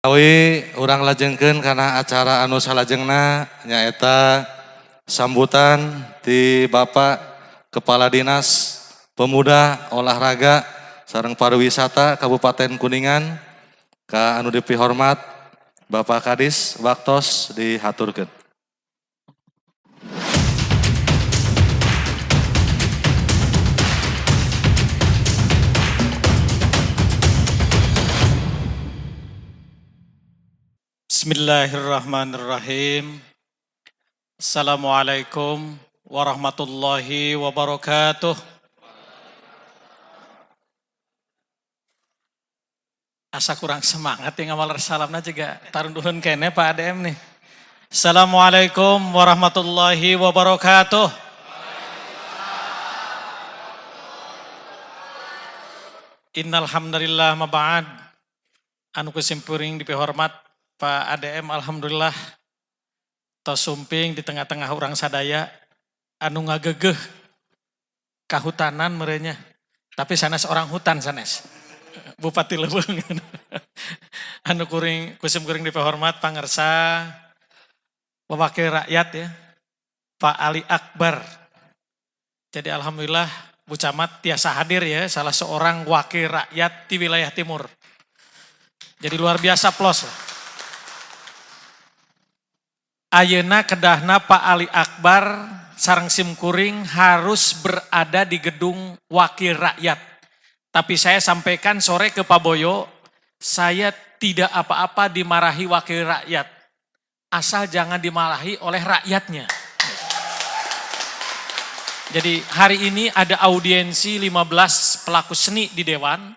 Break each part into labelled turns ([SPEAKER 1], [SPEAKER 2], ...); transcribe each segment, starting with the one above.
[SPEAKER 1] Awi urang lajengkeun karena acara anu salajengna nyaeta sambutan ti Bapak Kepala Dinas Pemuda Olahraga sareng Pariwisata Kabupaten Kuningan ka anu dipihormat Bapak Kadis waktos dihaturkeun.
[SPEAKER 2] Bismillahirrahmanirrahim. Assalamualaikum warahmatullahi wabarakatuh. Asa kurang semangat yang ngamal salamna juga tarun duhun kene Pak ADM nih. Assalamualaikum warahmatullahi wabarakatuh. Innal hamdalillah ma ba'd. Anu kusimpuring dipihormat Pak ADM, alhamdulillah tos sumping di tengah-tengah orang sadaya anu ngagegeh kahutanan merenya. Tapi sanes orang hutan sanes. Bupati Leuweung. Anu kusim kuring dipihormat pangersa Wakil Rakyat ya, Pak Ali Akbar. Jadi alhamdulillah Bu Camat tiasa hadir ya, salah seorang wakil rakyat di wilayah timur. Jadi luar biasa plus lah. Ayeuna kedahna Pak Ali Akbar sareng simkuring harus berada di gedung wakil rakyat. Tapi saya sampaikan sore ke Pak Boyo, saya tidak apa-apa dimarahi wakil rakyat. Asal jangan dimarahi oleh rakyatnya. Jadi hari ini ada audiensi 15 pelaku seni di Dewan.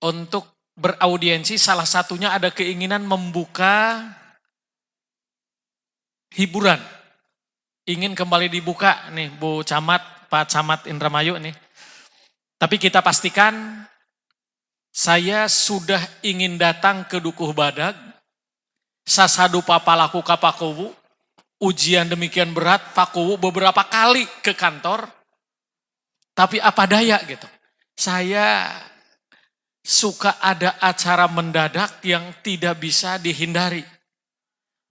[SPEAKER 2] Untuk beraudiensi salah satunya ada keinginan membuka hiburan, ingin kembali dibuka nih Bu Camat, Pak Camat Indramayu nih. Tapi kita pastikan saya sudah ingin datang ke Dukuh Badag, sasadu papalaku kapakowu, ujian demikian berat pakowu beberapa kali ke kantor, tapi apa daya gitu. Saya suka ada acara mendadak yang tidak bisa dihindari.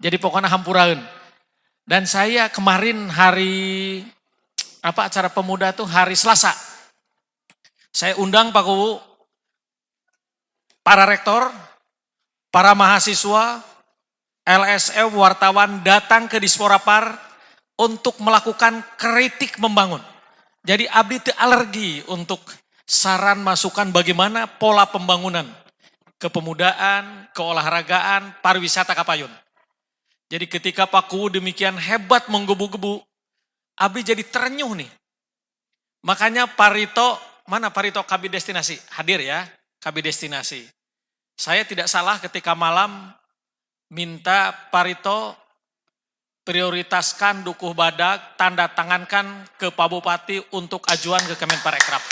[SPEAKER 2] Jadi pokoknya hampuraun. Dan saya kemarin hari acara pemuda tuh hari Selasa. Saya undang Pak Kuwu, para rektor, para mahasiswa, LSM, wartawan datang ke Disporapar untuk melakukan kritik membangun. Jadi abdi teu alergi untuk saran masukan bagaimana pola pembangunan kepemudaan, keolahragaan, pariwisata Kapayun. Jadi ketika Pak Kuwu demikian hebat menggebu-gebu, abdi jadi terenyuh nih. Makanya Parito, mana Parito Kabid Destinasi? Hadir ya, Kabid Destinasi. Saya tidak salah ketika malam minta Parito prioritaskan Dukuh Badag, tanda tangankan ke Pak Bupati untuk ajuan ke Kemenparekraf.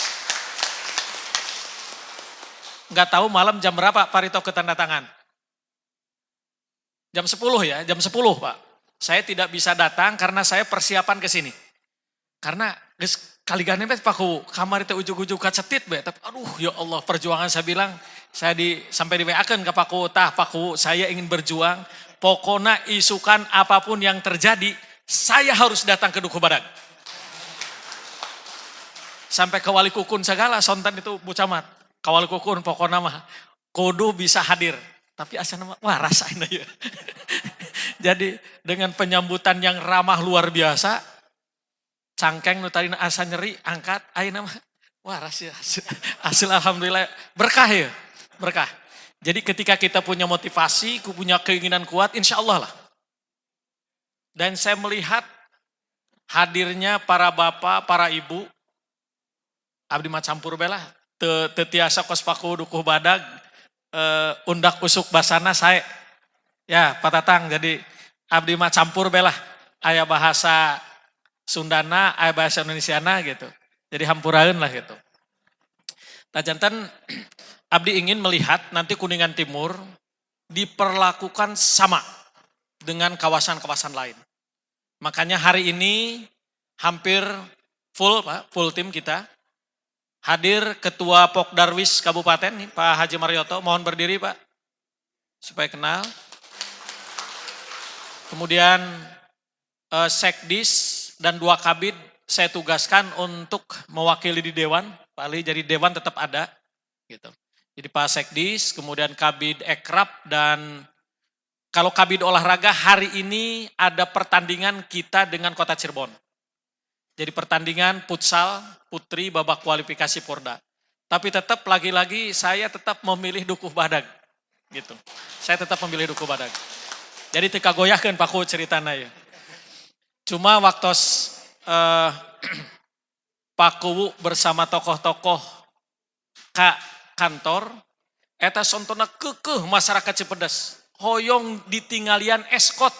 [SPEAKER 2] Nggak tahu malam jam berapa Parito ke tanda tangan? Jam 10 ya, jam 10 Pak. Saya tidak bisa datang karena saya persiapan ke sini. Karena kaligannya Pak Kuwu, kamar itu ujug-ujug kacetit be. Tapi aduh ya Allah, perjuangan saya bilang, sampai di WA-kan ke Pak Kuwu, Pak Kuwu saya ingin berjuang, pokoknya isukan apapun yang terjadi, saya harus datang ke Dukuh Badag. Sampai ke Wali Kukun segala, sontan itu Bu Camat. Ke Wali Kukun pokoknya mah, kudu bisa hadir. Tapi asal nama, wah rasain aja. Jadi dengan penyambutan yang ramah luar biasa, cangkeng nu tadi asa nyeri, angkat, ayo nama, wah hasil alhamdulillah, berkah ya, berkah. Jadi ketika kita punya motivasi, punya keinginan kuat, insya Allah lah. Dan saya melihat hadirnya para bapak, para ibu, abdi mah campur belah, tetiasa kos Paku Dukuh Badag, undak usuk basana saya ya Pak Tatang, jadi abdi mah campur belah, aya bahasa Sundana, aya bahasa Indonesiana gitu, jadi hampuraun lah gitu. Nah jantan abdi ingin melihat nanti Kuningan Timur diperlakukan sama dengan kawasan-kawasan lain. Makanya hari ini hampir full Pak, full tim kita. Hadir Ketua Pokdarwis Kabupaten nih, Pak Haji Marioto, mohon berdiri Pak. supaya kenal. Kemudian sekdis dan 2 kabid saya tugaskan untuk mewakili di dewan. Pak Ali, jadi dewan tetap ada gitu. Jadi Pak Sekdis, kemudian kabid ekrab, dan kalau kabid olahraga hari ini ada pertandingan kita dengan Kota Cirebon. Jadi pertandingan futsal putri babak kualifikasi Porda. Tapi tetap lagi-lagi saya tetap memilih Dukuh Badag gitu. Saya tetap memilih Dukuh Badag. Jadi teu kagoyahkeun Pak Ku ceritana ya. Cuma waktu Pak Kuwu bersama tokoh-tokoh ka kantor, eta sontona kekeh masyarakat Cipedes. Hoyong ditinggalian eskot.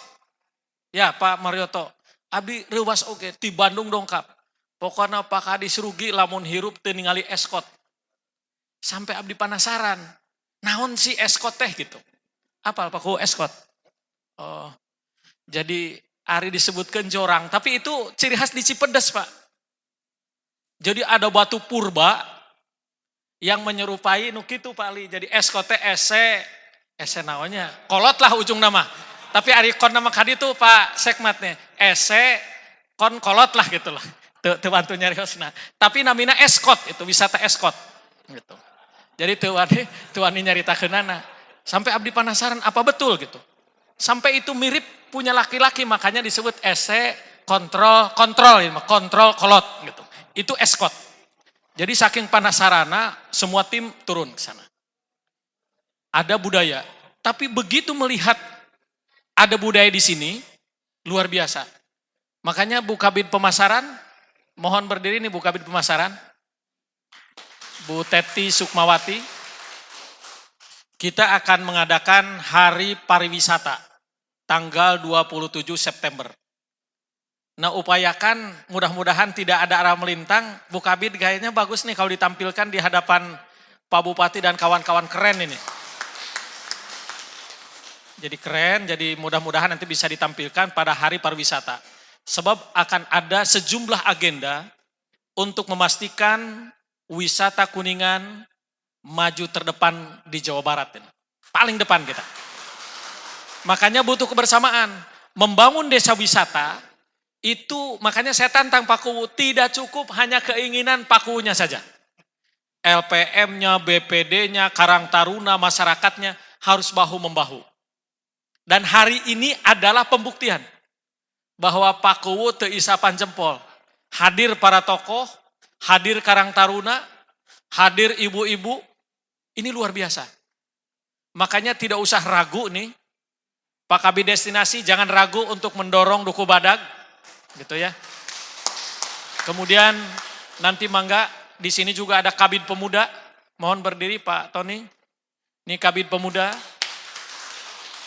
[SPEAKER 2] Ya Pak Marioto, abdi reuwas oge ti Bandung dongkap. Pokoknya Pak Kadis rugi lamun hirup teu ningali eskot. Sampai abdi penasaran, naon si eskot teh gitu. Apal Pak Kuwu eskot? Oh, jadi ari disebutkan jorang, tapi itu ciri khas di Cipedes Pak. Jadi ada batu purba yang menyerupai nu kitu Pak Ali. Jadi eskote ese naonnya kolot lah ujung nama. Tapi ari kon nama kadi itu Pak Sekmatnya ese kon kolot lah gitulah. Teu bantu nyariosna. Tapi namina eskot, itu wisata eskot gitu. Jadi teu wani nyaritakeunana. Sampai abdi penasaran apa betul gitu. Sampai itu mirip punya laki-laki, makanya disebut ese kontrol kolot gitu. Itu eskot. Jadi saking penasaranna semua tim turun ke sana. Ada budaya, tapi begitu melihat ada budaya di sini luar biasa. Makanya Bu Kabid Pemasaran, mohon berdiri nih Bu Kabid Pemasaran. Bu Teti Sukmawati. Kita akan mengadakan Hari Pariwisata tanggal 27 September. Nah upayakan mudah-mudahan tidak ada arah melintang. Bu Kabid kayaknya bagus nih kalau ditampilkan di hadapan Pak Bupati dan kawan-kawan, keren ini. Jadi keren, jadi mudah-mudahan nanti bisa ditampilkan pada Hari Pariwisata. Sebab akan ada sejumlah agenda untuk memastikan wisata Kuningan maju terdepan di Jawa Barat ini. Paling depan kita. Makanya butuh kebersamaan. Membangun desa wisata itu, makanya saya tantang Pak Kuwu, tidak cukup hanya keinginan Pak Kuwunya saja. LPM-nya, BPD-nya, Karang Taruna, masyarakatnya harus bahu-membahu. Dan hari ini adalah pembuktian bahwa Pak Kuwu teu isapan jempol. Hadir para tokoh, hadir Karang Taruna, hadir ibu-ibu, ini luar biasa. Makanya tidak usah ragu nih, Pak Kabid Destinasi jangan ragu untuk mendorong Dukuh Badag, gitu ya. Kemudian nanti mangga di sini juga ada Kabid Pemuda. Mohon berdiri Pak Tony. Ini Kabid Pemuda.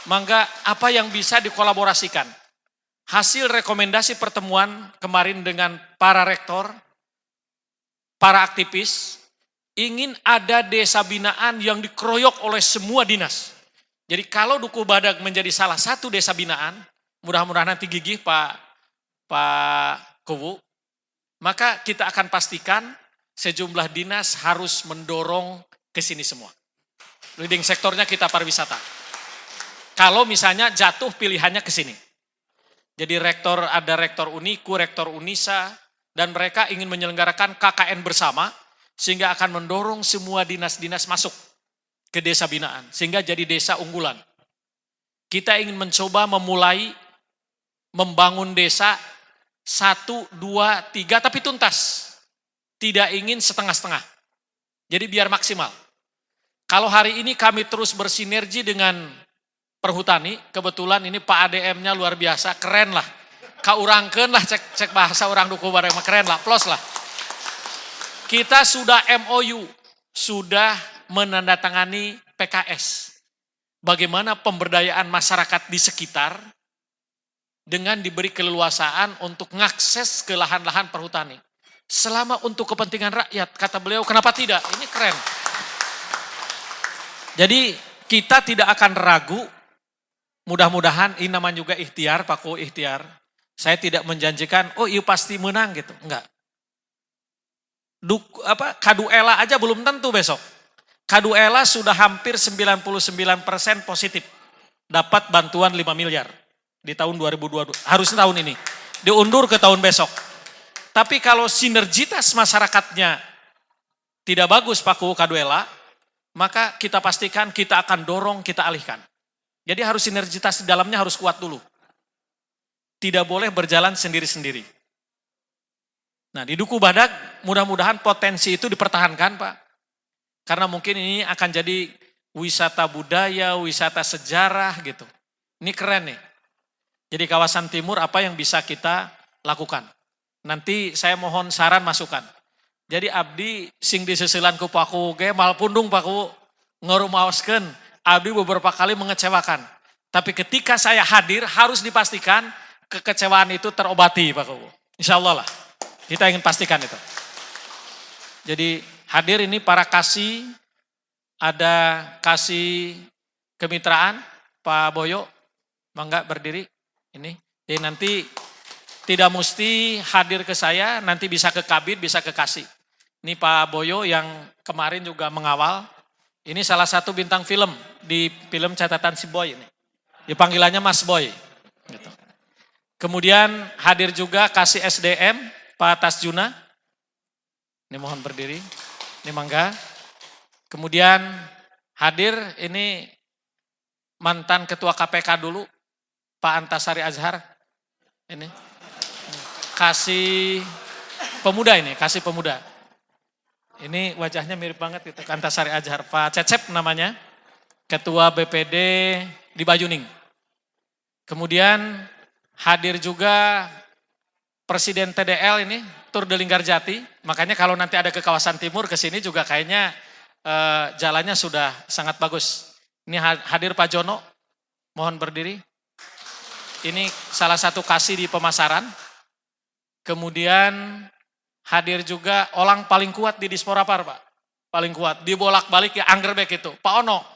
[SPEAKER 2] Mangga apa yang bisa dikolaborasikan. Hasil rekomendasi pertemuan kemarin dengan para rektor, para aktivis, ingin ada desa binaan yang dikeroyok oleh semua dinas. Jadi kalau Dukuh Badag menjadi salah satu desa binaan, mudah-mudahan nanti gigih Pak Kuwu, maka kita akan pastikan sejumlah dinas harus mendorong ke sini semua. Leading sektornya kita pariwisata. Kalau misalnya jatuh pilihannya ke sini. Jadi ada rektor Uniku, rektor Unisa, dan mereka ingin menyelenggarakan KKN bersama, sehingga akan mendorong semua dinas-dinas masuk ke desa binaan, sehingga jadi desa unggulan. Kita ingin mencoba memulai membangun desa 1, 2, 3, tapi tuntas. Tidak ingin setengah-setengah. Jadi biar maksimal. Kalau hari ini kami terus bersinergi dengan Perhutani, kebetulan ini Pak ADM-nya luar biasa, keren lah. Kaurangkeun lah, cek bahasa orang Dukuh Badag, keren lah, plus lah. Kita sudah MOU, sudah menandatangani PKS. Bagaimana pemberdayaan masyarakat di sekitar dengan diberi keleluasaan untuk mengakses ke lahan-lahan perhutani. Selama untuk kepentingan rakyat, kata beliau, kenapa tidak? Ini keren. Jadi kita tidak akan ragu, mudah-mudahan ini namanya juga ikhtiar, Pak Kuwu ikhtiar. Saya tidak menjanjikan, oh iya pasti menang gitu, enggak. Kaduela aja belum tentu besok. Kaduela sudah hampir 99% positif. Dapat bantuan 5 miliar di tahun 2022. Harusnya tahun ini. Diundur ke tahun besok. Tapi kalau sinergitas masyarakatnya tidak bagus Pak Kuwu Kaduela, maka kita pastikan kita akan dorong, kita alihkan. Jadi harus sinergitas di dalamnya harus kuat dulu. Tidak boleh berjalan sendiri-sendiri. Nah di Duku Badak mudah-mudahan potensi itu dipertahankan Pak. Karena mungkin ini akan jadi wisata budaya, wisata sejarah gitu. Ini keren nih. Jadi kawasan timur apa yang bisa kita lakukan. Nanti saya mohon saran masukan. Jadi abdi sing disesilan ku Pak Kuwu ge malpundung Pak Kuwu ngerumaoskeun abdi beberapa kali mengecewakan. Tapi ketika saya hadir harus dipastikan kekecewaan itu terobati Pak Kuwu. Insya Allah lah. Kita ingin pastikan itu. Jadi hadir ini para kasih, ada kasih kemitraan, Pak Boyo, mangga berdiri ini. Jadi nanti tidak mesti hadir ke saya, nanti bisa ke Kabid, bisa ke kasih. Ini Pak Boyo yang kemarin juga mengawal. Ini salah satu bintang film di film Catatan Si Boy ini. Dipanggilannya Mas Boy. Gitu. Kemudian hadir juga kasih SDM, Pak Tasjuna. Ini mohon berdiri. Ini mangga. Kemudian hadir ini mantan ketua KPK dulu, Pak Antasari Azhar. Ini kasih pemuda ini, kasih pemuda. Ini wajahnya mirip banget itu, Antasari Azhar. Pak Cecep namanya, ketua BPD di Banyuning. Kemudian hadir juga Presiden TDL ini, Tur de Linggarjati. Makanya kalau nanti ada ke kawasan timur, ke sini juga kayaknya jalannya sudah sangat bagus. Ini hadir Pak Jono, mohon berdiri. Ini salah satu kasih di pemasaran. Kemudian hadir juga orang paling kuat di Dispora Par, Pak. Paling kuat, dibolak-balik ya anggerbek itu. Pak Ono,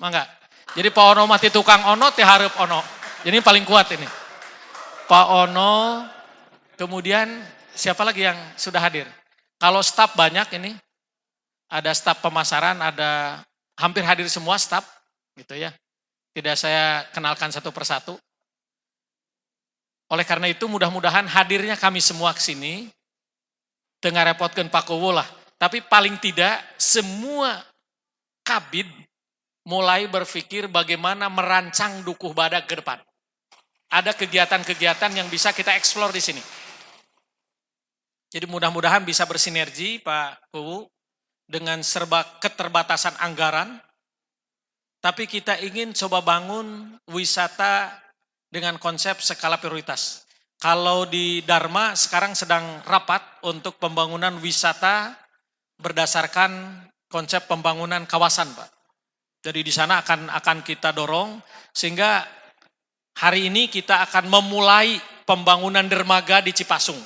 [SPEAKER 2] mangga. Jadi Pak Ono mati tukang Ono, tiharep Ono. Jadi paling kuat ini. Pak Ono, kemudian siapa lagi yang sudah hadir? Kalau staf banyak ini, ada staf pemasaran, ada hampir hadir semua staf, gitu ya. Tidak saya kenalkan satu persatu. Oleh karena itu mudah-mudahan hadirnya kami semua ke sini, tengah repotkan Pak Kuwu lah. Tapi paling tidak semua kabid mulai berpikir bagaimana merancang Dukuh Badak ke depan. Ada kegiatan-kegiatan yang bisa kita eksplor di sini. Jadi mudah-mudahan bisa bersinergi Pak Kuwu dengan serba keterbatasan anggaran. Tapi kita ingin coba bangun wisata dengan konsep skala prioritas. Kalau di Dharma sekarang sedang rapat untuk pembangunan wisata berdasarkan konsep pembangunan kawasan, Pak. Jadi di sana akan kita dorong sehingga hari ini kita akan memulai pembangunan dermaga di Cipasung.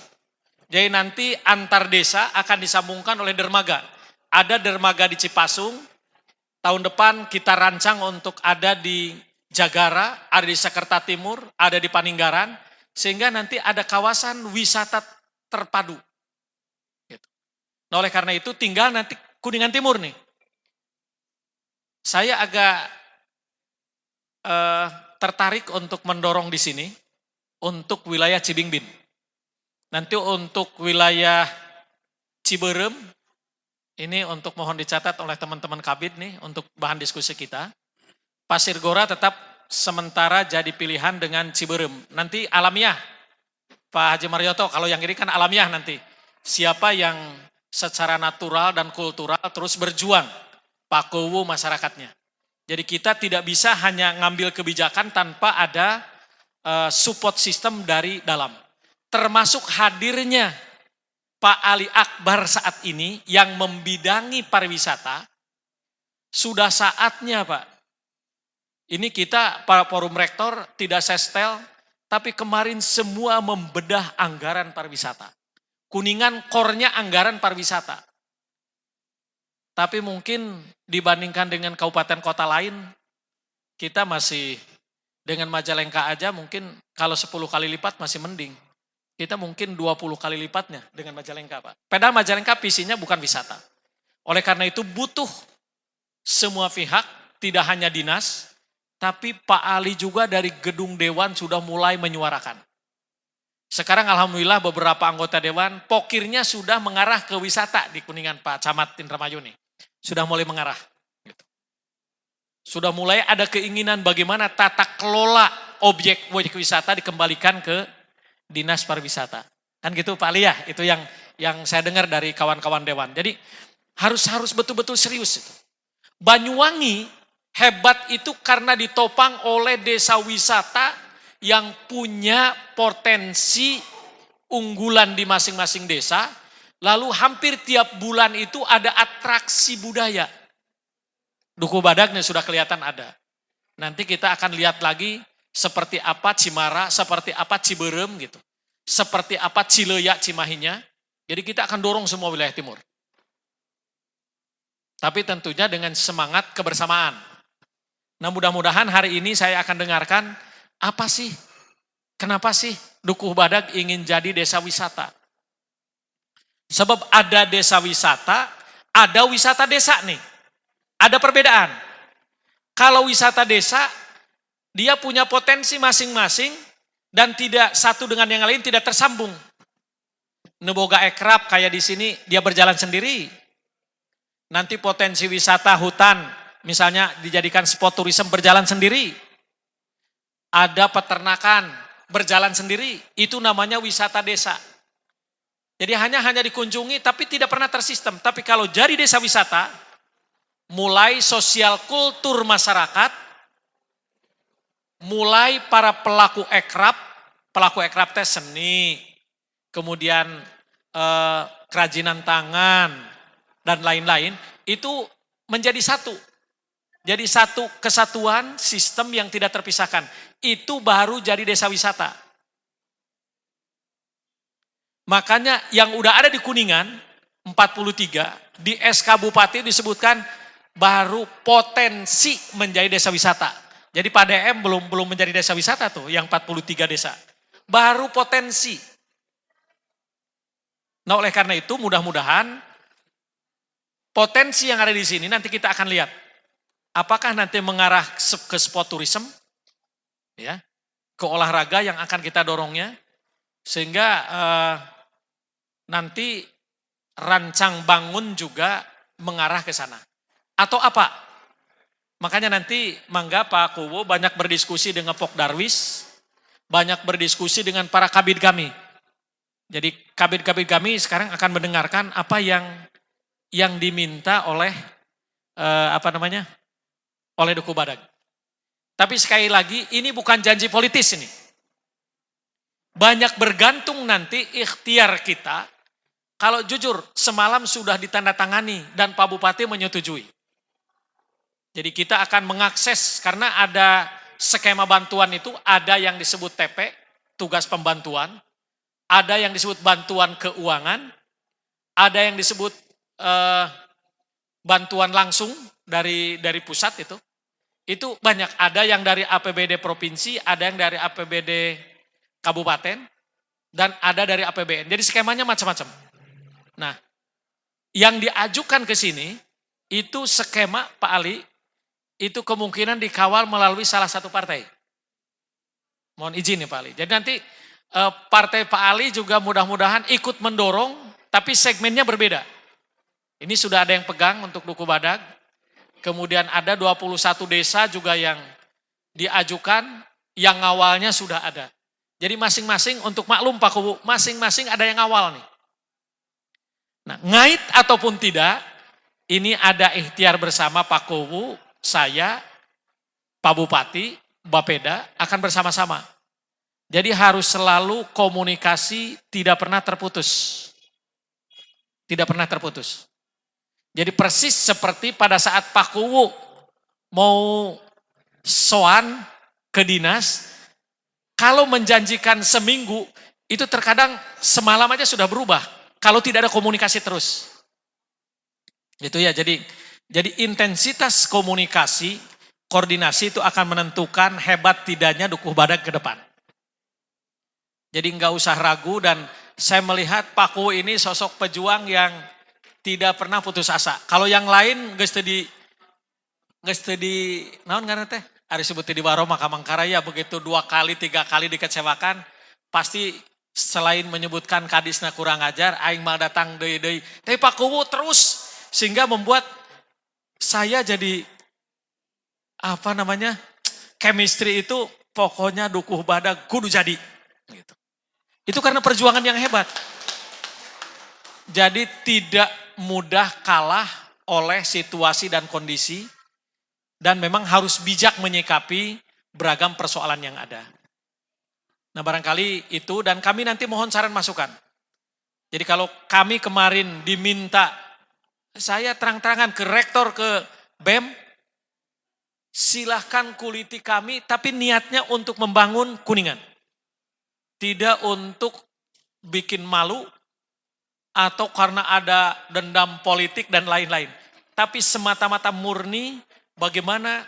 [SPEAKER 2] Jadi nanti antar desa akan disambungkan oleh dermaga. Ada dermaga di Cipasung, tahun depan kita rancang untuk ada di Jagara, ada di Sakerta Timur, ada di Paninggaran, sehingga nanti ada kawasan wisata terpadu. Gitu. Nah oleh karena itu tinggal nanti Kuningan Timur nih. Saya agak tertarik untuk mendorong di sini, untuk wilayah Cibingbin. Nanti untuk wilayah Ciberem, ini untuk mohon dicatat oleh teman-teman Kabid nih, untuk bahan diskusi kita. Pasir Gora tetap sementara jadi pilihan dengan Ciberem. Nanti alamiah, Pak Haji Marioto, kalau yang ini kan alamiah nanti. Siapa yang secara natural dan kultural terus berjuang, Pak Kuwu masyarakatnya. Jadi kita tidak bisa hanya ngambil kebijakan tanpa ada support system dari dalam. Termasuk hadirnya Pak Ali Akbar saat ini yang membidangi pariwisata, sudah saatnya Pak. Ini kita para forum rektor tidak sestel, tapi kemarin semua membedah anggaran pariwisata. Kuningan core-nya anggaran pariwisata. Tapi mungkin dibandingkan dengan kabupaten kota lain, kita masih dengan Majalengka aja mungkin kalau 10 kali lipat masih mending. Kita mungkin 20 kali lipatnya dengan Majalengka Pak. Padahal Majalengka visinya bukan wisata. Oleh karena itu butuh semua pihak, tidak hanya dinas, tapi Pak Ali juga dari gedung dewan sudah mulai menyuarakan. Sekarang alhamdulillah beberapa anggota dewan pokirnya sudah mengarah ke wisata di Kuningan, Pak Camat Indramayu nih. Sudah mulai mengarah. Gitu. Sudah mulai ada keinginan bagaimana tata kelola objek wisata dikembalikan ke Dinas Pariwisata. Kan gitu Pak Ali ya, itu yang saya dengar dari kawan-kawan dewan. Jadi harus betul-betul serius itu. Banyuwangi hebat itu karena ditopang oleh desa wisata yang punya potensi unggulan di masing-masing desa, lalu hampir tiap bulan itu ada atraksi budaya. Duku Badagnya sudah kelihatan ada. Nanti kita akan lihat lagi seperti apa Cimara, seperti apa Ciberem gitu. Seperti apa Cileyak Cimahinya. Jadi kita akan dorong semua wilayah timur. Tapi tentunya dengan semangat kebersamaan. Nah mudah-mudahan hari ini saya akan dengarkan apa sih? Kenapa sih Dukuh Badag ingin jadi desa wisata? Sebab ada desa wisata, ada wisata desa nih. Ada perbedaan. Kalau wisata desa, dia punya potensi masing-masing dan tidak satu dengan yang lain tidak tersambung. Neboga ekrab kayak di sini dia berjalan sendiri. Nanti potensi wisata hutan misalnya dijadikan spot tourism berjalan sendiri. Ada peternakan berjalan sendiri, itu namanya wisata desa. Jadi hanya dikunjungi tapi tidak pernah tersistem. Tapi kalau jadi desa wisata, mulai sosial kultur masyarakat, mulai para pelaku ekrab teh seni, kemudian kerajinan tangan, dan lain-lain, itu menjadi satu. Jadi satu kesatuan sistem yang tidak terpisahkan. Itu baru jadi desa wisata. Makanya yang udah ada di Kuningan, 43, di SK Bupati disebutkan baru potensi menjadi desa wisata. Jadi Pak DM belum menjadi desa wisata tuh, yang 43 desa. Baru potensi. Nah oleh karena itu mudah-mudahan potensi yang ada di sini nanti kita akan lihat. Apakah nanti mengarah ke spot tourism, ya, ke olahraga yang akan kita dorongnya, sehingga nanti rancang bangun juga mengarah ke sana. Atau apa? Makanya nanti mangga Pak Kuwo banyak berdiskusi dengan Pok Darwis, banyak berdiskusi dengan para kabid kami. Jadi kabid-kabid kami sekarang akan mendengarkan apa yang diminta oleh oleh Dukuh Badag. Tapi sekali lagi ini bukan janji politis ini. Banyak bergantung nanti ikhtiar kita. Kalau jujur semalam sudah ditandatangani dan Pak Bupati menyetujui. Jadi kita akan mengakses karena ada skema bantuan itu, ada yang disebut TP, tugas pembantuan, ada yang disebut bantuan keuangan, ada yang disebut bantuan langsung dari pusat itu banyak. Ada yang dari APBD provinsi, ada yang dari APBD kabupaten, dan ada dari APBN. Jadi skemanya macam-macam. Nah, yang diajukan ke sini itu skema Pak Ali, itu kemungkinan dikawal melalui salah satu partai. Mohon izin nih Pak Ali. Jadi nanti partai Pak Ali juga mudah-mudahan ikut mendorong, tapi segmennya berbeda. Ini sudah ada yang pegang untuk Dukuh Badag. Kemudian ada 21 desa juga yang diajukan, yang awalnya sudah ada. Jadi masing-masing untuk maklum Pak Kubu, masing-masing ada yang awal nih. Nah, ngait ataupun tidak, ini ada ikhtiar bersama Pak Kubu, saya, Pak Bupati, Bapeda akan bersama-sama. Jadi harus selalu komunikasi tidak pernah terputus. Tidak pernah terputus. Jadi persis seperti pada saat Pak Kuwu mau soan ke dinas, kalau menjanjikan seminggu, itu terkadang semalam aja sudah berubah. Kalau tidak ada komunikasi terus. Gitu ya, jadi intensitas komunikasi, koordinasi itu akan menentukan hebat tidaknya Dukuh Badag ke depan. Jadi nggak usah ragu, dan saya melihat Pak Kuwu ini sosok pejuang yang tidak pernah putus asa. Kalau yang lain Geus teu di naon ngaranna teh? Ari sebut di Waro maka Mangkaraya begitu 2 kali 3 kali dikecewakan pasti selain menyebutkan kadisna kurang ajar aing mal datang deui. Tapi Pak Kuwu terus sehingga membuat saya jadi apa namanya? Chemistry itu pokoknya dukuh badag kudu jadi gitu. Itu karena perjuangan yang hebat. Jadi tidak mudah kalah oleh situasi dan kondisi dan memang harus bijak menyikapi beragam persoalan yang ada. Nah barangkali itu dan kami nanti mohon saran masukan. Jadi kalau kami kemarin diminta, saya terang-terangan ke rektor, ke BEM, silahkan kuliti kami tapi niatnya untuk membangun Kuningan. Tidak untuk bikin malu atau karena ada dendam politik dan lain-lain. Tapi semata-mata murni bagaimana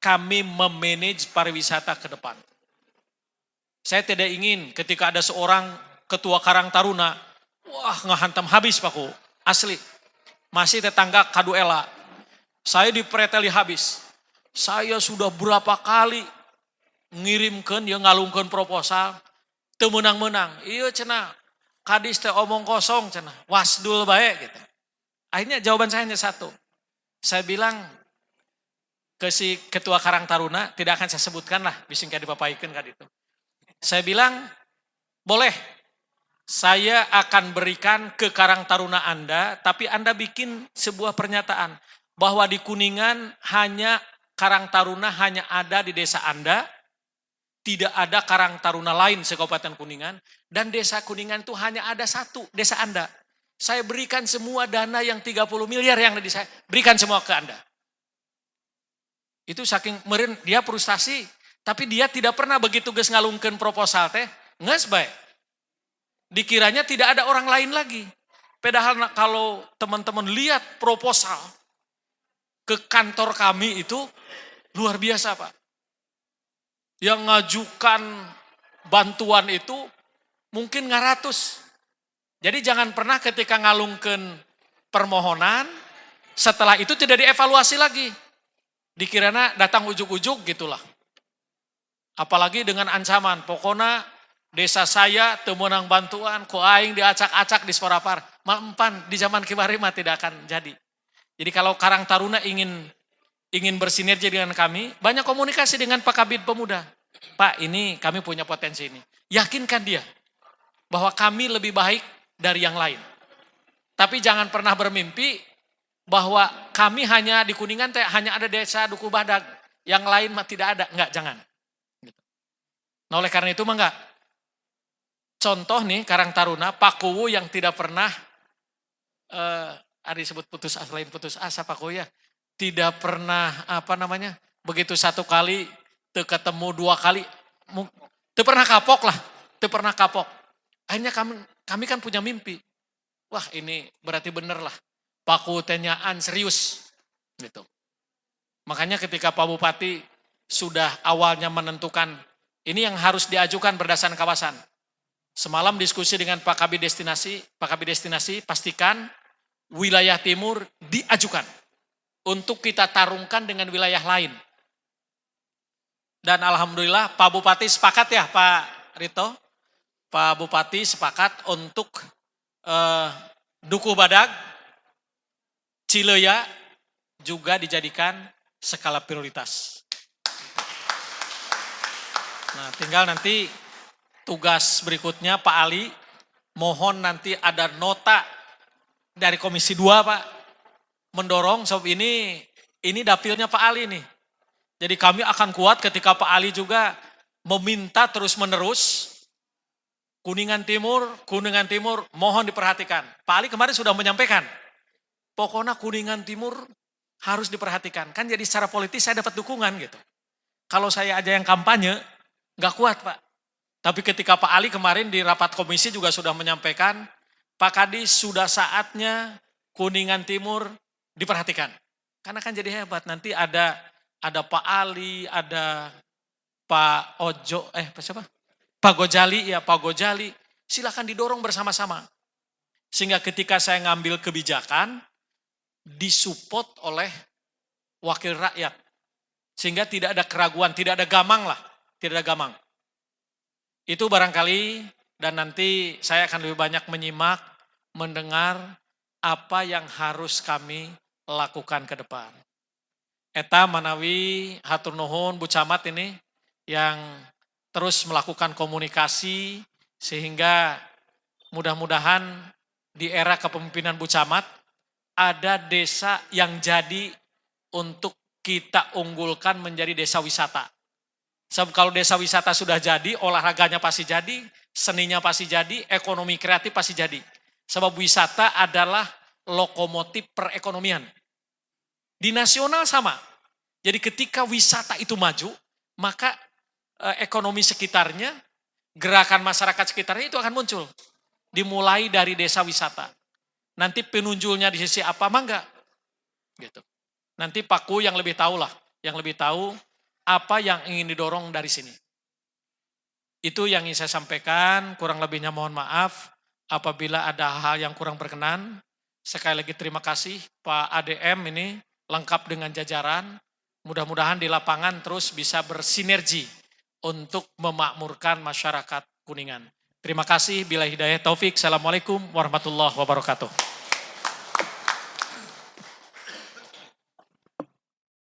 [SPEAKER 2] kami memanage pariwisata ke depan. Saya tidak ingin ketika ada seorang ketua Karang Taruna, wah ngehantam habis Pak Ku, asli. Masih tetangga Kaduela, saya dipreteli habis. Saya sudah berapa kali ngirimkan, ya ngalungkan proposal, teu menang-menang. Iya cenah, kadis teh omong kosong cenah, wasdul baik gitu. Akhirnya jawaban saya hanya satu. Saya bilang ke si ketua Karang Taruna, tidak akan saya sebutkan lah, bisingka dipapaikan kan itu. Saya bilang, boleh, saya akan berikan ke Karang Taruna Anda, tapi Anda bikin sebuah pernyataan, bahwa di Kuningan hanya Karang Taruna hanya ada di desa Anda, tidak ada Karang Taruna lain se-Kabupaten Kuningan, dan desa Kuningan itu hanya ada satu, desa Anda. Saya berikan semua dana yang 30 miliar yang ada di saya, berikan semua ke Anda. Itu saking meureun dia frustasi, tapi dia tidak pernah begitu geus ngalungkeun proposal teh, geus bae. Dikiranya tidak ada orang lain lagi. Padahal kalau teman-teman lihat proposal ke kantor kami itu luar biasa Pak. Yang ngajukan bantuan itu mungkin 100. Jadi jangan pernah ketika ngalungkeun permohonan, setelah itu tidak dievaluasi lagi. Dikiranya datang ujuk-ujuk gitulah. Apalagi dengan ancaman, pokoknya desa saya teu meunang bantuan, ku aing diacak-acak di Sporapar. Mampan di zaman kibarima mah tidak akan jadi. Jadi kalau Karang Taruna ingin bersinergi dengan kami, banyak komunikasi dengan Pak Kabid Pemuda. Pak, ini kami punya potensi ini. Yakinkan dia bahwa kami lebih baik dari yang lain. Tapi jangan pernah bermimpi bahwa kami hanya di Kuningan hanya ada desa Dukuh Badag, yang lain mah tidak ada. Enggak, jangan. Nah oleh karena itu mah enggak. Contoh nih Karang Taruna, Pak Kuwu yang tidak pernah ada disebut putus asa, lain putus asa Pak Kuwu ya. Tidak pernah begitu satu kali teu ketemu 2 kali, teu pernah kapok lah, teu pernah kapok. Akhirnya kami kan punya mimpi. Wah ini berarti bener lah. Pak Kuwu tenyaan serius gitu. Makanya ketika Pak Bupati sudah awalnya menentukan ini yang harus diajukan berdasarkan kawasan. Semalam diskusi dengan Pak Kabid Destinasi pastikan wilayah timur diajukan untuk kita tarungkan dengan wilayah lain. Dan alhamdulillah Pak Bupati sepakat ya Pak Rito. Pak Bupati sepakat untuk Dukuh Badag, Cileya juga dijadikan skala prioritas. Nah tinggal nanti tugas berikutnya Pak Ali, mohon nanti ada nota dari Komisi 2 Pak, mendorong sob ini dapilnya Pak Ali nih. Jadi kami akan kuat ketika Pak Ali juga meminta terus menerus Kuningan Timur mohon diperhatikan. Pak Ali kemarin sudah menyampaikan, pokoknya Kuningan Timur harus diperhatikan. Kan jadi secara politis saya dapat dukungan gitu. Kalau saya aja yang kampanye, gak kuat Pak. Tapi ketika Pak Ali kemarin di rapat komisi juga sudah menyampaikan, Pak Kadis sudah saatnya Kuningan Timur diperhatikan. Karena kan jadi hebat, nanti ada Pak Ali, ada Pak Ojo, siapa? Pak Gojali, silakan didorong bersama-sama. Sehingga ketika saya ngambil kebijakan, disupport oleh wakil rakyat. Sehingga tidak ada keraguan, tidak ada gamang lah, tidak ada gamang. Itu barangkali, dan nanti saya akan lebih banyak menyimak, mendengar apa yang harus kami lakukan ke depan. Eta manawi hatur nuhun Bu Camat ini yang terus melakukan komunikasi sehingga mudah-mudahan di era kepemimpinan Bu Camat ada desa yang jadi untuk kita unggulkan menjadi desa wisata. Sebab kalau desa wisata sudah jadi, olahraganya pasti jadi, seninya pasti jadi, ekonomi kreatif pasti jadi. Sebab wisata adalah lokomotif perekonomian. Di nasional sama. Jadi ketika wisata itu maju, maka ekonomi sekitarnya, gerakan masyarakat sekitarnya itu akan muncul. Dimulai dari desa wisata. Nanti penunjulnya di sisi apa, mangga. Gitu. Nanti Paku yang lebih tahu lah, yang lebih tahu apa yang ingin didorong dari sini. Itu yang ingin saya sampaikan, kurang lebihnya mohon maaf apabila ada hal yang kurang berkenan. Sekali lagi terima kasih Pak ADM ini lengkap dengan jajaran. Mudah-mudahan di lapangan terus bisa bersinergi untuk memakmurkan masyarakat Kuningan. Terima kasih, bila hidayah taufik. Assalamualaikum warahmatullahi wabarakatuh.